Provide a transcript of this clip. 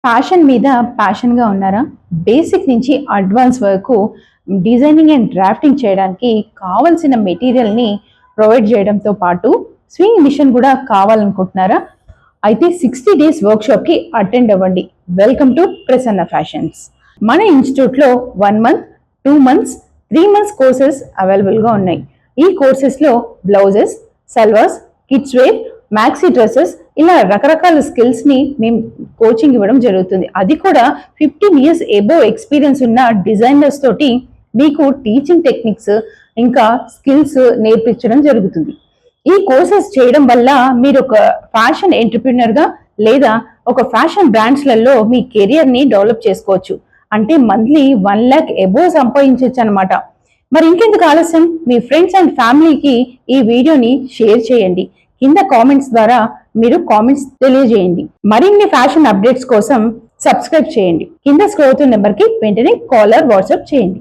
Fashion మీద ప్యాషన్‌గా ఉన్నారా? Basic నుంచి అడ్వాన్స్ వరకు డిజైనింగ్ అండ్ డ్రాఫ్టింగ్ చేయడానికి కావాల్సిన మెటీరియల్‌ని ప్రొవైడ్ చేయడంతో పాటు స్వింగ్ మిషన్ కూడా కావాలనుకుంటున్నారా? అయితే 60 డేస్ వర్క్‌షాప్‌కి అటెండ్ అవ్వండి. Welcome to Prasanna fashions. మన ఇన్‌స్టిట్యూట్‌లో 1 మంత్, 2 మంత్స్, 3 మంత్స్ కోర్సెస్ అవైలబుల్‌గా ఉన్నాయి. ఈ కోర్సెస్‌లో blouses, salwars, kids wear, maxi dresses ఇలా రకరకాల స్కిల్స్ ని మేము కోచింగ్ ఇవ్వడం జరుగుతుంది. అది కూడా 15 ఇయర్స్ ఎబోవ్ ఎక్స్పీరియన్స్ ఉన్న డిజైనర్స్ తోటి మీకు టీచింగ్ టెక్నిక్స్ ఇంకా స్కిల్స్ నేర్పించడం జరుగుతుంది. ఈ కోర్సెస్ చేయడం వల్ల మీరు ఒక ఫ్యాషన్ ఎంటర్‌ప్రెన్యూర్ గా లేదా ఒక ఫ్యాషన్ బ్రాండ్స్‌లలో మీ కెరియర్ ని డెవలప్ చేసుకోవచ్చు. అంటే మంత్లీ 1 లాక్ ఎబోవ్ సంపాదించొచ్చు అన్నమాట. మరి ఇంకెందుకు ఆలస్యం? మీ ఫ్రెండ్స్ అండ్ ఫ్యామిలీకి ఈ వీడియోని షేర్ చేయండి. కింద కామెంట్స్ ద్వారా మీరు కామెంట్స్ తెలియజేయండి. మరిన్ని ఫ్యాషన్ అప్డేట్స్ కోసం సబ్స్క్రైబ్ చేయండి. కింద స్క్రోల్ అవుతున్న నెంబర్కి వెంటనే కాల్ ఆర్ వాట్సాప్ చేయండి.